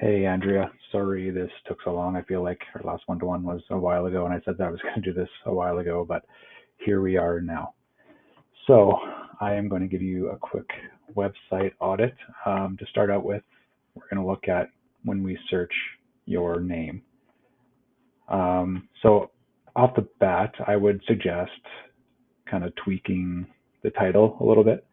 Hey, Andrea. Sorry this took so long. I feel like our last one-to-one was a while ago, and I said that I was going to do this a while ago, but here we are now. So I am going to give you a quick website audit. To start out with, we're going to look at when we search your name. So off the bat, I would suggest kind of tweaking the title a little bit.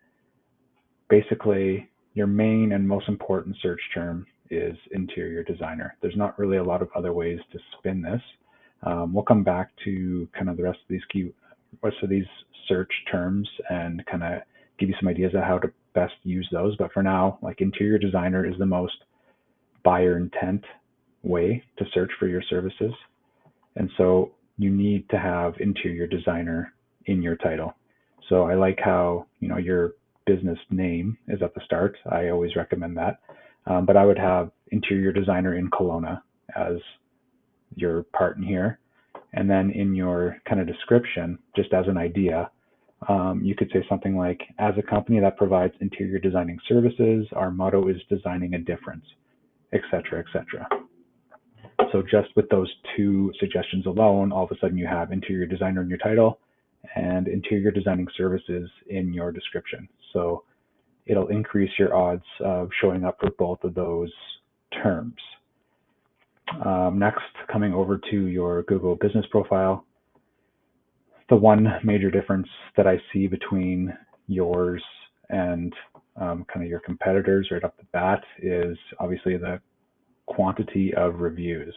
Basically, your main and most important search term is interior designer. There's not really a lot of other ways to spin this. We'll come back to kind of the rest of these search terms and kind of give you some ideas of how to best use those. But for now, like interior designer is the most buyer intent way to search for your services. And so you need to have interior designer in your title. So I like how, your business name is at the start. I always recommend that. But I would have interior designer in Kelowna as your part in here. And then in your kind of description, just as an idea, you could say something like, as a company that provides interior designing services, our motto is designing a difference, etc., etc. So just with those two suggestions alone, all of a sudden you have interior designer in your title and interior designing services in your description. So it'll increase your odds of showing up for both of those terms. Next, coming over to your Google business profile, the one major difference that I see between yours and kind of your competitors right off the bat is obviously the quantity of reviews.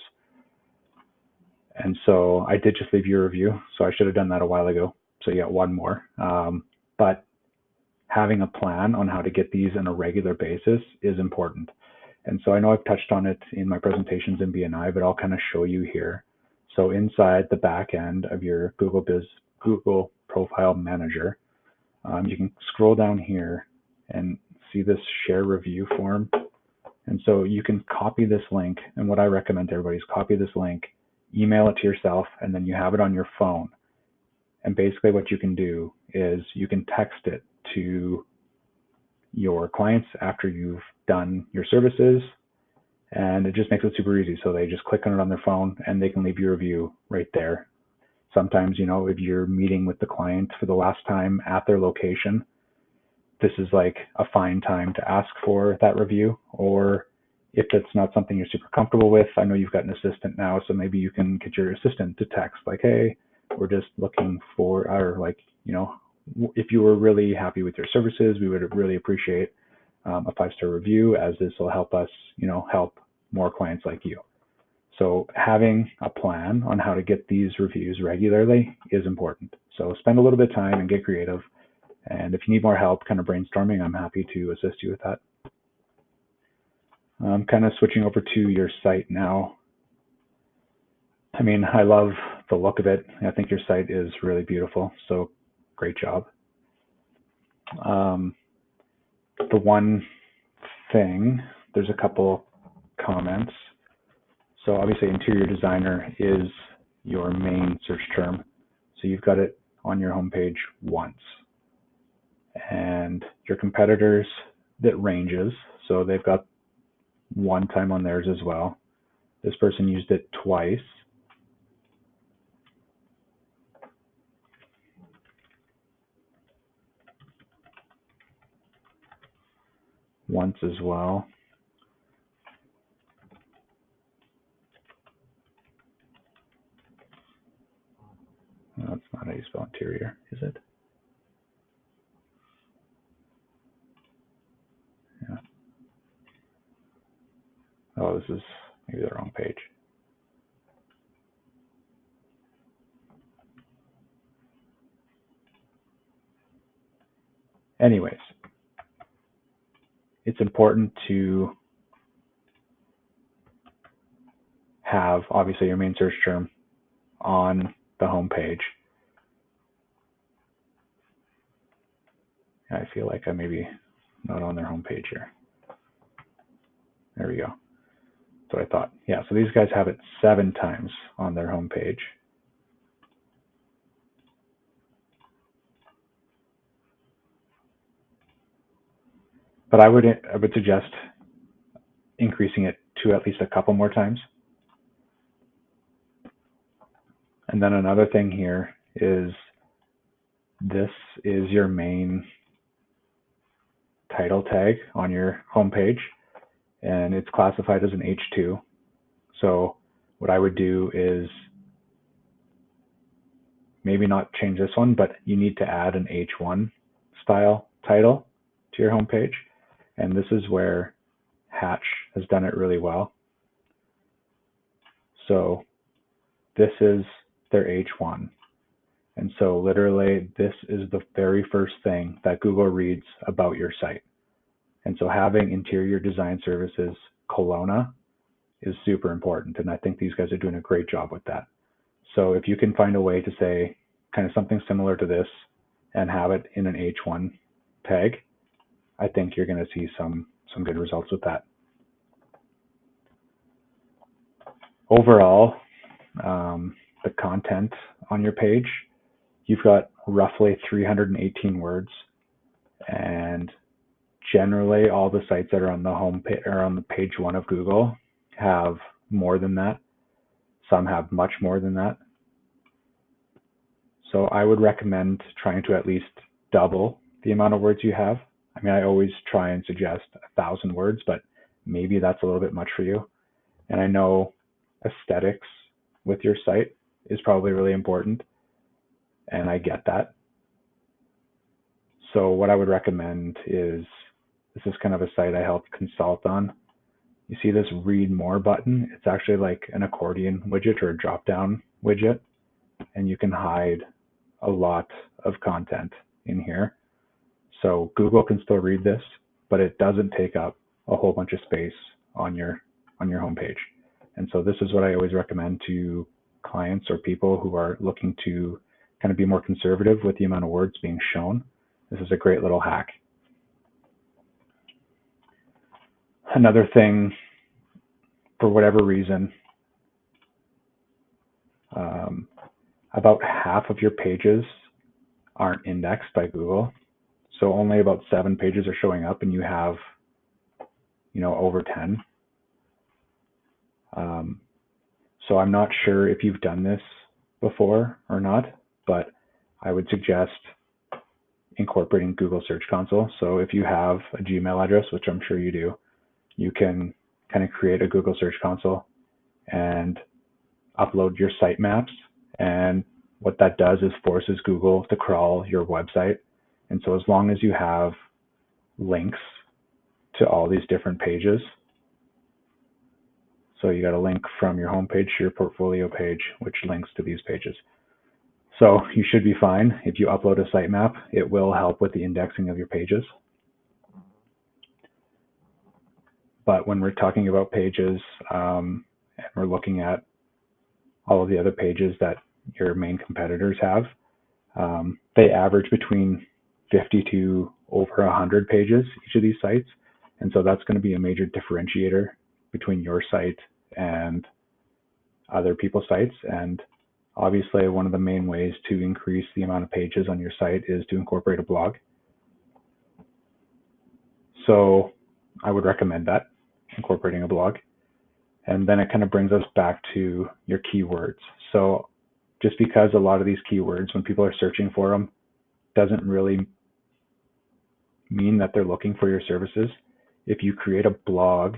And so I did just leave you a review, so I should have done that a while ago. So you got one more. But having a plan on how to get these on a regular basis is important. And so I know I've touched on it in my presentations in BNI, but I'll kind of show you here. So inside the back end of your Google Profile Manager, you can scroll down here and see this share review form. And so you can copy this link. And what I recommend to everybody is copy this link, email it to yourself, and then you have it on your phone. And basically what you can do is you can text it to your clients after you've done your services, and it just makes it super easy. So they just click on it on their phone and they can leave your review right there. Sometimes, if you're meeting with the client for the last time at their location, this is like a fine time to ask for that review. Or if it's not something you're super comfortable with, I know you've got an assistant now, so maybe you can get your assistant to text like, hey, we're just looking for, or like, if you were really happy with your services, we would really appreciate a 5-star review, as this will help us, help more clients like you. So having a plan on how to get these reviews regularly is important. So spend a little bit of time and get creative. And if you need more help kind of brainstorming, I'm happy to assist you with that. I'm kind of switching over to your site now. I mean, I love the look of it. I think your site is really beautiful. So great job. The one thing, there's a couple comments. So obviously interior designer is your main search term. So you've got it on your homepage once. And your competitors, that ranges. So they've got one time on theirs as well. This person used it twice. Once as well. No, that's not how you spell interior, is it? Yeah. Oh, this is maybe the wrong page. Anyways, it's important to have obviously your main search term on the home page. I feel like I maybe not on their home page here. There we go. That's what I thought. Yeah, so these guys have it 7 times on their home page. But I would suggest increasing it to at least a couple more times. And then another thing here is this is your main title tag on your homepage, and it's classified as an H2. So what I would do is maybe not change this one, but you need to add an H1 style title to your homepage. And this is where Hatch has done it really well. So this is their H1. And so literally this is the very first thing that Google reads about your site. And so having interior design services Kelowna is super important. And I think these guys are doing a great job with that. So if you can find a way to say kind of something similar to this and have it in an H1 tag, I think you're going to see some good results with that. Overall, the content on your page, you've got roughly 318 words, and generally all the sites that are on the home page or on the page 1 of Google have more than that. Some have much more than that. So I would recommend trying to at least double the amount of words you have. I mean, I always try and suggest 1,000 words, but maybe that's a little bit much for you. And I know aesthetics with your site is probably really important, and I get that. So what I would recommend is, this is kind of a site I helped consult on. You see this read more button? It's actually like an accordion widget or a drop down widget, and you can hide a lot of content in here. So Google can still read this, but it doesn't take up a whole bunch of space on your homepage. And so this is what I always recommend to clients or people who are looking to kind of be more conservative with the amount of words being shown. This is a great little hack. Another thing, for whatever reason, about half of your pages aren't indexed by Google. So only about 7 pages are showing up, and you have, over 10. So I'm not sure if you've done this before or not, but I would suggest incorporating Google Search Console. So if you have a Gmail address, which I'm sure you do, you can kind of create a Google Search Console and upload your sitemaps. And what that does is forces Google to crawl your website. And so as long as you have links to all these different pages, so you got a link from your homepage to your portfolio page, which links to these pages. So you should be fine. If you upload a sitemap, it will help with the indexing of your pages. But when we're talking about pages, and we're looking at all of the other pages that your main competitors have, they average between 50 to over 100 pages, each of these sites. And so that's going to be a major differentiator between your site and other people's sites. And obviously, one of the main ways to increase the amount of pages on your site is to incorporate a blog. So I would recommend that, incorporating a blog. And then it kind of brings us back to your keywords. So just because a lot of these keywords, when people are searching for them, doesn't really mean that they're looking for your services. If you create a blog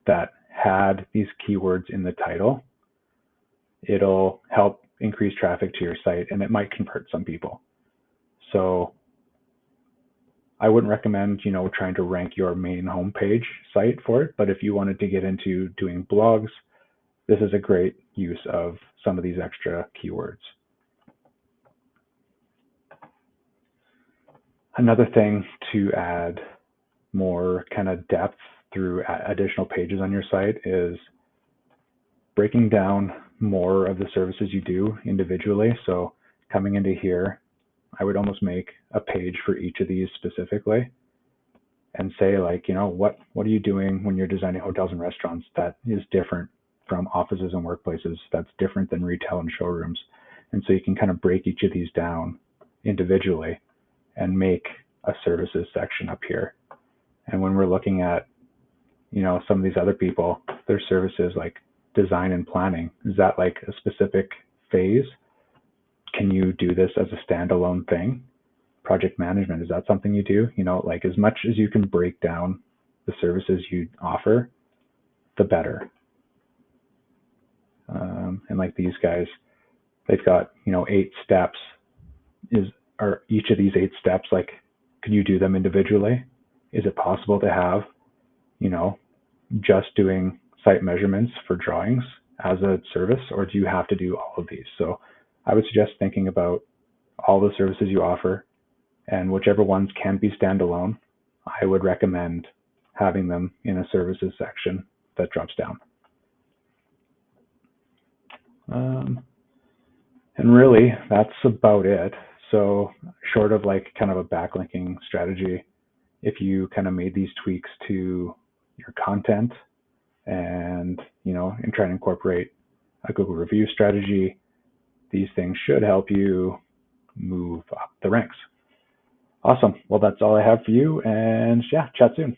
that had these keywords in the title, it'll help increase traffic to your site, and it might convert some people. So I wouldn't recommend, trying to rank your main homepage site for it, but if you wanted to get into doing blogs, this is a great use of some of these extra keywords. Another thing to add more kind of depth through additional pages on your site is breaking down more of the services you do individually. So coming into here, I would almost make a page for each of these specifically and say, like, what are you doing when you're designing hotels and restaurants that is different from offices and workplaces, that's different than retail and showrooms. And so you can kind of break each of these down individually and make a services section up here. And when we're looking at some of these other people, their services like design and planning. Is that like a specific phase? Can you do this as a standalone thing? Project management, is that something you do? Like as much as you can break down the services you offer, the better. And like these guys, they've got 8 steps. Are each of these 8 steps, like, could you do them individually? Is it possible to have just doing site measurements for drawings as a service, or do you have to do all of these? So I would suggest thinking about all the services you offer, and whichever ones can be standalone, I would recommend having them in a services section that drops down. And really, that's about it. So short of like kind of a backlinking strategy, if you kind of made these tweaks to your content and try to incorporate a Google review strategy, these things should help you move up the ranks. Awesome. Well, that's all I have for you, and yeah, chat soon.